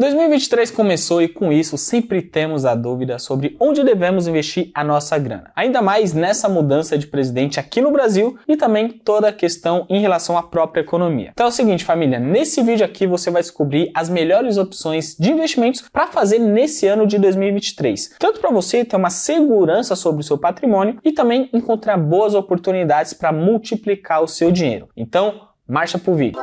2023 começou e com isso sempre temos a dúvida sobre onde devemos investir a nossa grana. Ainda mais nessa mudança de presidente aqui no Brasil e também toda a questão em relação à própria economia. Então é o seguinte, família, nesse vídeo aqui você vai descobrir as melhores opções de investimentos para fazer nesse ano de 2023. Tanto para você ter uma segurança sobre o seu patrimônio e também encontrar boas oportunidades para multiplicar o seu dinheiro. Então, marcha pro vídeo.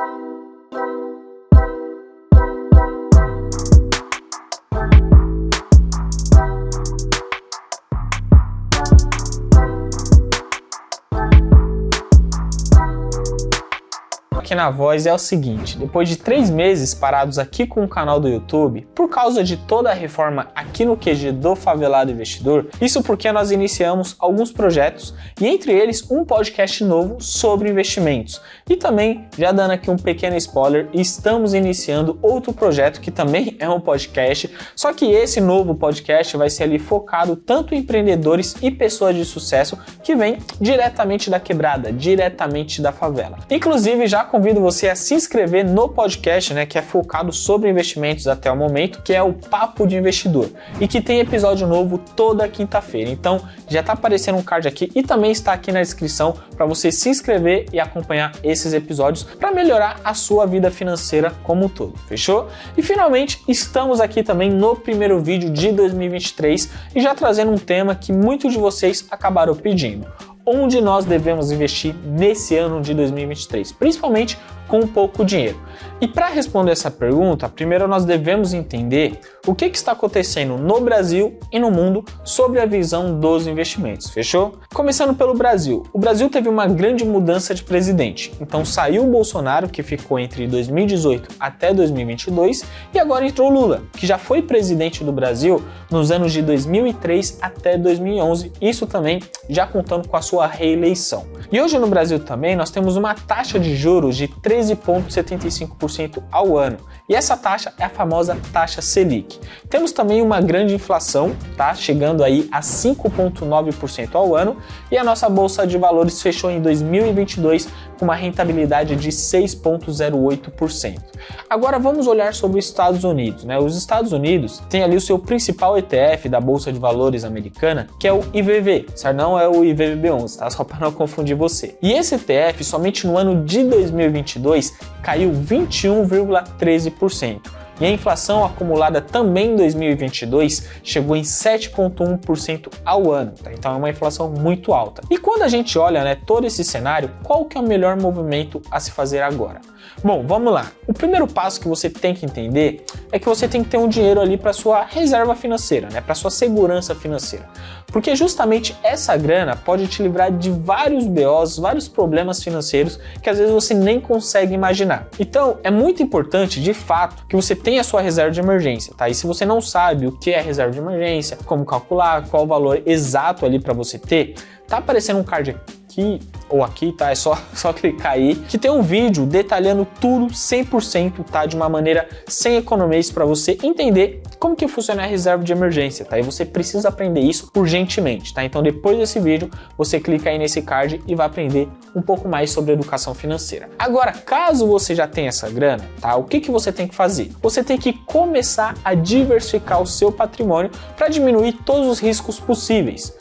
Aqui na Voz é o seguinte, depois de 3 meses parados aqui com o canal do YouTube, por causa de toda a reforma aqui no QG do Favelado Investidor, isso porque nós iniciamos alguns projetos e entre eles um podcast novo sobre investimentos. E também, já dando aqui um pequeno spoiler, estamos iniciando outro projeto que também é um podcast, só que esse novo podcast vai ser ali focado tanto em empreendedores e pessoas de sucesso que vêm diretamente da quebrada, diretamente da favela. Inclusive, já convido você a se inscrever no podcast, que é focado sobre investimentos até o momento, que é o Papo de Investidor, e que tem episódio novo toda quinta-feira. Então, já está aparecendo um card aqui e também está aqui na descrição para você se inscrever e acompanhar esses episódios para melhorar a sua vida financeira como um todo, fechou? E finalmente, estamos aqui também no primeiro vídeo de 2023 e já trazendo um tema que muitos de vocês acabaram pedindo. Onde nós devemos investir nesse ano de 2023, principalmente com pouco dinheiro. E para responder essa pergunta, primeiro nós devemos entender o que está acontecendo no Brasil e no mundo sobre a visão dos investimentos, fechou? Começando pelo Brasil. O Brasil teve uma grande mudança de presidente. Então saiu o Bolsonaro, que ficou entre 2018 até 2022, e agora entrou o Lula, que já foi presidente do Brasil nos anos de 2003 até 2011, isso também já contando com a sua reeleição. E hoje no Brasil também nós temos uma taxa de juros de 13,75% ao ano. E essa taxa é a famosa taxa Selic. Temos também uma grande inflação, chegando aí a 5,9% ao ano, e a nossa bolsa de valores fechou em 2022 com uma rentabilidade de 6,08%. Agora vamos olhar sobre os Estados Unidos, Os Estados Unidos têm ali o seu principal ETF da bolsa de valores americana, que é o IVV, não é o IVVB11, só para não confundir você. E esse ETF somente no ano de 2022 caiu 21,13%. E a inflação acumulada também em 2022 chegou em 7,1% ao ano, Então é uma inflação muito alta. E quando a gente olha todo esse cenário, qual que é o melhor movimento a se fazer agora? Bom, vamos lá. O primeiro passo que você tem que entender é que você tem que ter um dinheiro ali para sua reserva financeira, para sua segurança financeira. Porque justamente essa grana pode te livrar de vários BOs, vários problemas financeiros que às vezes você nem consegue imaginar. Então, é muito importante, de fato, que você tenha a sua reserva de emergência, E se você não sabe o que é reserva de emergência, como calcular, qual o valor exato ali para você ter, tá aparecendo um card aqui ou aqui, É só clicar aí, que tem um vídeo detalhando tudo 100%, De uma maneira sem economias para você entender como que funciona a reserva de emergência, E você precisa aprender isso urgentemente, Então depois desse vídeo, você clica aí nesse card e vai aprender um pouco mais sobre educação financeira. Agora, caso você já tenha essa grana, O que você tem que fazer? Você tem que começar a diversificar o seu patrimônio para diminuir todos os riscos possíveis.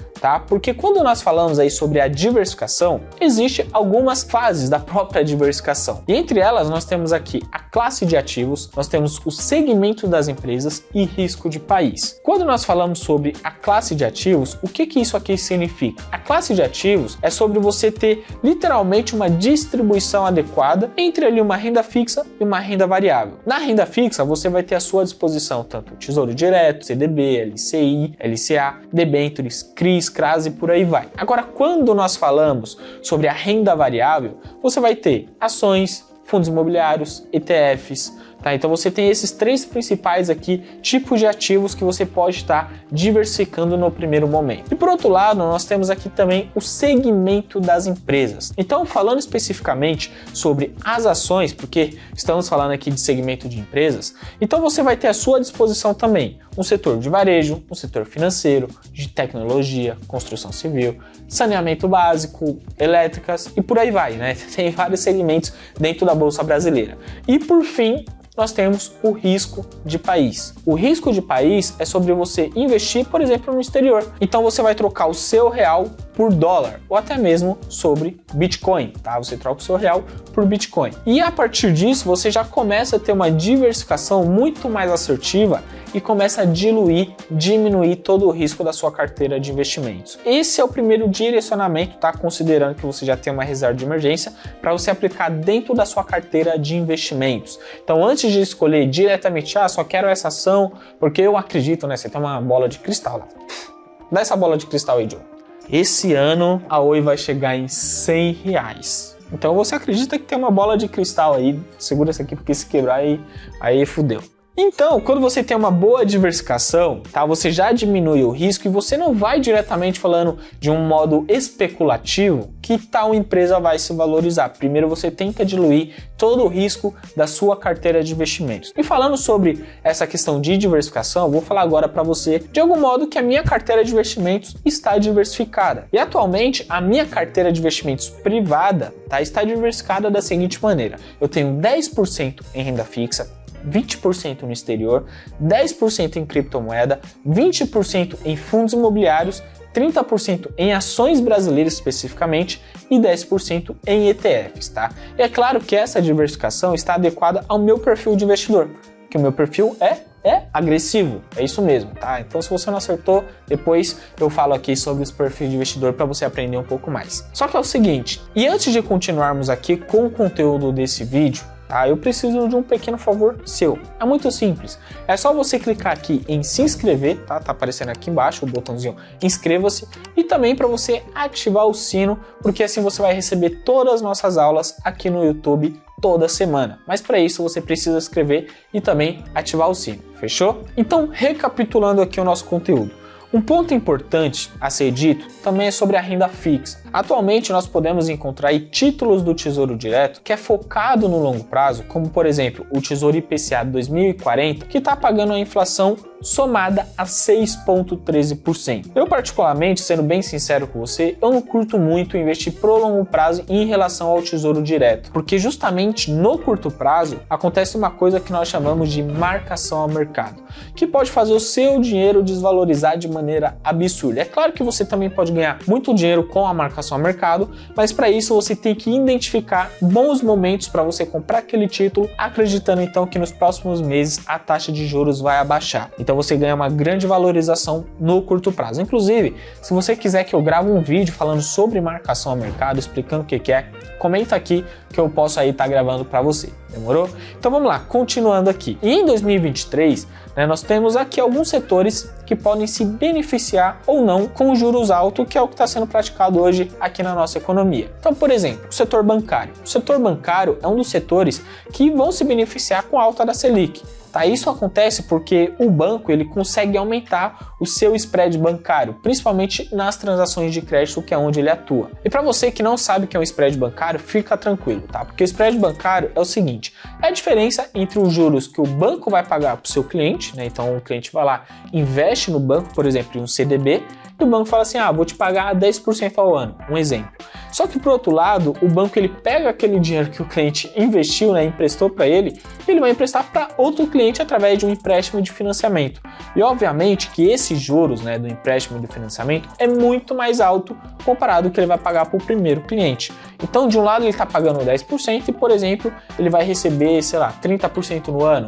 Porque quando nós falamos aí sobre a diversificação, existem algumas fases da própria diversificação. E entre elas nós temos aqui a classe de ativos, nós temos o segmento das empresas e risco de país. Quando nós falamos sobre a classe de ativos, o que isso aqui significa? A classe de ativos é sobre você ter literalmente uma distribuição adequada entre ali uma renda fixa e uma renda variável. Na renda fixa você vai ter à sua disposição tanto Tesouro Direto, CDB, LCI, LCA, debêntures, CRIs, CRAS e por aí vai. Agora, quando nós falamos sobre a renda variável, você vai ter ações, fundos imobiliários, ETFs, Então você tem esses 3 principais aqui tipos de ativos que você pode estar diversificando no primeiro momento. E por outro lado, nós temos aqui também o segmento das empresas. Então, falando especificamente sobre as ações, porque estamos falando aqui de segmento de empresas, então você vai ter à sua disposição também um setor de varejo, um setor financeiro, de tecnologia, construção civil, saneamento básico, elétricas e por aí vai, Tem vários segmentos dentro da Bolsa Brasileira. E por fim, nós temos o risco de país. O risco de país é sobre você investir, por exemplo, no exterior. Então você vai trocar o seu real por dólar ou até mesmo sobre Bitcoin, tá? Você troca o seu real por Bitcoin. E a partir disso você já começa a ter uma diversificação muito mais assertiva e começa a diminuir todo o risco da sua carteira de investimentos. Esse é o primeiro direcionamento, tá? Considerando que você já tem uma reserva de emergência para você aplicar dentro da sua carteira de investimentos. Então, antes de escolher diretamente, só quero essa ação, porque eu acredito, né? Você tem uma bola de cristal lá. Dá essa bola de cristal aí, Joe. Esse ano a Oi vai chegar em R$100. Então você acredita que tem uma bola de cristal aí, segura essa aqui porque se quebrar aí fudeu. Então, quando você tem uma boa diversificação, tá, você já diminui o risco e você não vai diretamente falando de um modo especulativo que tal empresa vai se valorizar. Primeiro você tenta diluir todo o risco da sua carteira de investimentos. E falando sobre essa questão de diversificação, eu vou falar agora para você de algum modo que a minha carteira de investimentos está diversificada. E atualmente a minha carteira de investimentos privada, tá, está diversificada da seguinte maneira: eu tenho 10% em renda fixa, 20% no exterior, 10% em criptomoeda, 20% em fundos imobiliários, 30% em ações brasileiras especificamente e 10% em ETFs, tá? E é claro que essa diversificação está adequada ao meu perfil de investidor, que o meu perfil é agressivo, é isso mesmo, tá? Então se você não acertou, depois eu falo aqui sobre os perfis de investidor para você aprender um pouco mais. Só que é o seguinte, e antes de continuarmos aqui com o conteúdo desse vídeo, tá? Eu preciso de um pequeno favor seu. É muito simples. É só você clicar aqui em se inscrever, tá? Tá aparecendo aqui embaixo o botãozinho inscreva-se e também para você ativar o sino, porque assim você vai receber todas as nossas aulas aqui no YouTube toda semana. Mas para isso você precisa se inscrever e também ativar o sino. Fechou? Então, recapitulando aqui o nosso conteúdo. Um ponto importante a ser dito também é sobre a renda fixa. Atualmente nós podemos encontrar aí títulos do Tesouro Direto que é focado no longo prazo, como por exemplo o Tesouro IPCA 2040, que está pagando a inflação somada a 6,13%. Eu particularmente, sendo bem sincero com você, eu não curto muito investir pro longo prazo em relação ao Tesouro Direto, porque justamente no curto prazo acontece uma coisa que nós chamamos de marcação ao mercado, que pode fazer o seu dinheiro desvalorizar de maneira absurda. É claro que você também pode ganhar muito dinheiro com a marcação ao mercado, mas para isso você tem que identificar bons momentos para você comprar aquele título, acreditando então que nos próximos meses a taxa de juros vai abaixar. Então você ganha uma grande valorização no curto prazo. Inclusive, se você quiser que eu grave um vídeo falando sobre marcação ao mercado, explicando o que é, comenta aqui que eu posso aí estar gravando para você. Demorou? Então vamos lá, continuando aqui. E em 2023, nós temos aqui alguns setores que podem se beneficiar ou não com os juros altos, que é o que está sendo praticado hoje aqui na nossa economia. Então, por exemplo, o setor bancário. O setor bancário é um dos setores que vão se beneficiar com a alta da Selic. Tá, isso acontece porque o banco ele consegue aumentar o seu spread bancário, principalmente nas transações de crédito, que é onde ele atua. E para você que não sabe o que é um spread bancário, fica tranquilo, tá? Porque o spread bancário é o seguinte: é a diferença entre os juros que o banco vai pagar para o seu cliente, né? Então o cliente vai lá, investe no banco, por exemplo, em um CDB, e o banco fala assim: vou te pagar 10% ao ano, um exemplo. Só que por outro lado, o banco ele pega aquele dinheiro que o cliente investiu, emprestou para ele, e ele vai emprestar para outro cliente através de um empréstimo de financiamento. E obviamente que esses juros, do empréstimo de financiamento é muito mais alto comparado ao que ele vai pagar para o primeiro cliente. Então, de um lado ele está pagando 10% e, por exemplo, ele vai receber, 30% no ano,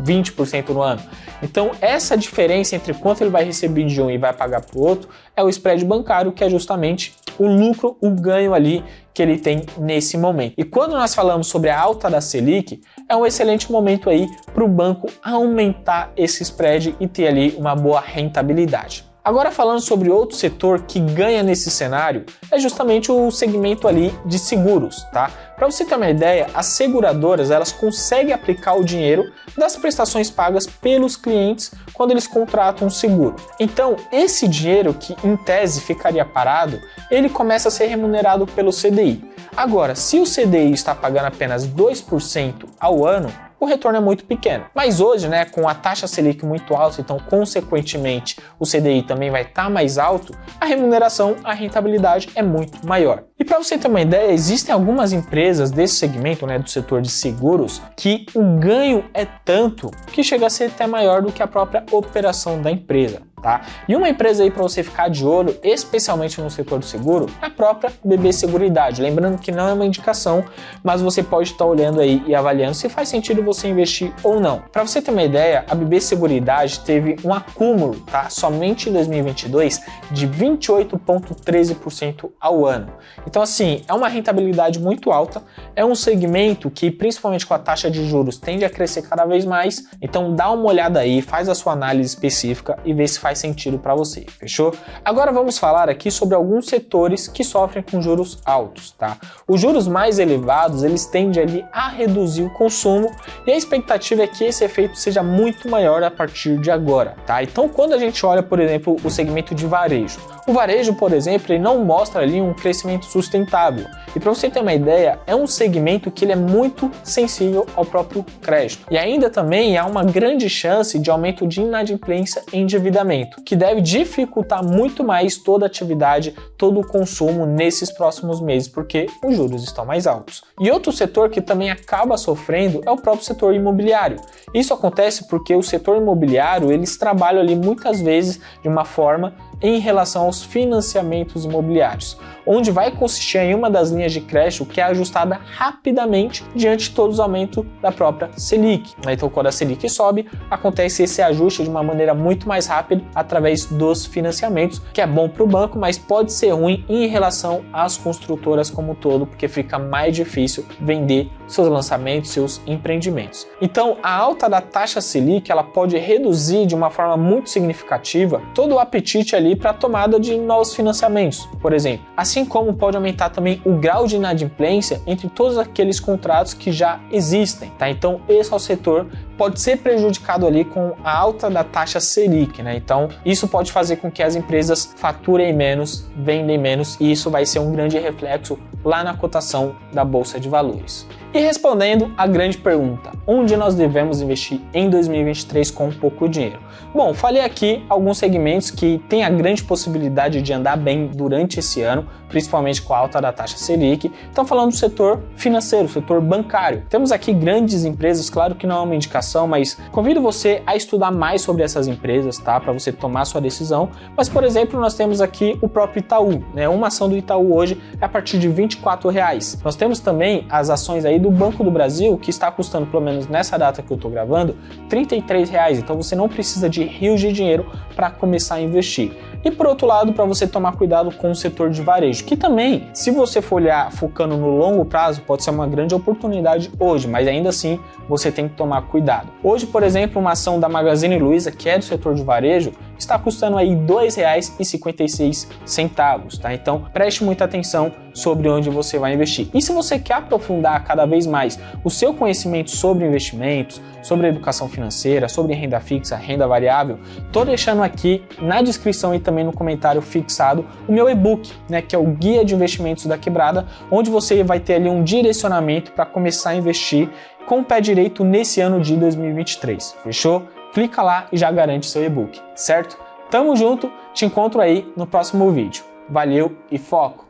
20% no ano. Então, essa diferença entre quanto ele vai receber de um e vai pagar para o outro é o spread bancário, que é justamente o lucro, o ganho ali que ele tem nesse momento. E quando nós falamos sobre a alta da Selic, é um excelente momento aí para o banco aumentar esse spread e ter ali uma boa rentabilidade. Agora falando sobre outro setor que ganha nesse cenário, é justamente o segmento ali de seguros, tá? Para você ter uma ideia, as seguradoras elas conseguem aplicar o dinheiro das prestações pagas pelos clientes quando eles contratam um seguro. Então, esse dinheiro que em tese ficaria parado, ele começa a ser remunerado pelo CDI. Agora, se o CDI está pagando apenas 2% ao ano, o retorno é muito pequeno. Mas hoje, né, com a taxa Selic muito alta, então consequentemente o CDI também vai estar mais alto, a remuneração, a rentabilidade é muito maior. E para você ter uma ideia, existem algumas empresas desse segmento, né, do setor de seguros, que o ganho é tanto que chega a ser até maior do que a própria operação da empresa. Tá? E uma empresa aí para você ficar de olho, especialmente no setor do seguro, é a própria BB Seguridade. Lembrando que não é uma indicação, mas você pode estar olhando aí e avaliando se faz sentido você investir ou não. Para você ter uma ideia, a BB Seguridade teve um acúmulo, tá? Somente em 2022 de 28,13% ao ano. Então assim, é uma rentabilidade muito alta, é um segmento que principalmente com a taxa de juros tende a crescer cada vez mais, então dá uma olhada aí, faz a sua análise específica e vê se faz sentido para você, fechou? Agora vamos falar aqui sobre alguns setores que sofrem com juros altos, tá? Os juros mais elevados, eles tendem ali a reduzir o consumo e a expectativa é que esse efeito seja muito maior a partir de agora, tá? Então quando a gente olha, por exemplo, o segmento de varejo, o varejo, por exemplo, ele não mostra ali um crescimento sustentável. E para você ter uma ideia, é um segmento que ele é muito sensível ao próprio crédito. E ainda também há uma grande chance de aumento de inadimplência e endividamento, que deve dificultar muito mais toda a atividade, todo o consumo nesses próximos meses, porque os juros estão mais altos. E outro setor que também acaba sofrendo é o próprio setor imobiliário. Isso acontece porque o setor imobiliário, eles trabalham ali muitas vezes de uma forma em relação aos financiamentos imobiliários, onde vai consistir em uma das linhas de crédito que é ajustada rapidamente diante de todos os aumentos da própria Selic. Então, quando a Selic sobe, acontece esse ajuste de uma maneira muito mais rápida através dos financiamentos, que é bom para o banco, mas pode ser ruim em relação às construtoras como um todo, porque fica mais difícil vender seus lançamentos, seus empreendimentos. Então, a alta da taxa Selic, ela pode reduzir de uma forma muito significativa todo o apetite ali para a tomada de novos financiamentos, por exemplo. Assim como pode aumentar também o grau de inadimplência entre todos aqueles contratos que já existem, tá? Então, esse é o setor pode ser prejudicado ali com a alta da taxa Selic, né? Então, isso pode fazer com que as empresas faturem menos, vendem menos, e isso vai ser um grande reflexo lá na cotação da Bolsa de Valores. E respondendo à grande pergunta, onde nós devemos investir em 2023 com pouco dinheiro? Bom, falei aqui alguns segmentos que têm a grande possibilidade de andar bem durante esse ano, principalmente com a alta da taxa Selic. Então, falando do setor financeiro, setor bancário. Temos aqui grandes empresas, claro que não é uma indicação, mas convido você a estudar mais sobre essas empresas, tá? Para você tomar sua decisão. Mas, por exemplo, nós temos aqui o próprio Itaú, né? Uma ação do Itaú hoje é a partir de R$ 24,00. Nós temos também as ações aí do Banco do Brasil, que está custando, pelo menos nessa data que eu estou gravando, R$ 33,00. Então você não precisa de rios de dinheiro para começar a investir. E por outro lado, para você tomar cuidado com o setor de varejo, que também, se você for olhar focando no longo prazo, pode ser uma grande oportunidade hoje, mas ainda assim você tem que tomar cuidado. Hoje, por exemplo, uma ação da Magazine Luiza, que é do setor de varejo, está custando aí R$ 2,56, tá? Então preste muita atenção sobre onde você vai investir. E se você quer aprofundar cada vez mais o seu conhecimento sobre investimentos, sobre educação financeira, sobre renda fixa, renda variável, tô deixando aqui na descrição e também no comentário fixado o meu e-book, né, que é o Guia de Investimentos da Quebrada, onde você vai ter ali um direcionamento para começar a investir com o pé direito nesse ano de 2023. Fechou? Clica lá e já garante seu e-book, certo? Tamo junto, te encontro aí no próximo vídeo. Valeu e foco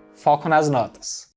nas notas!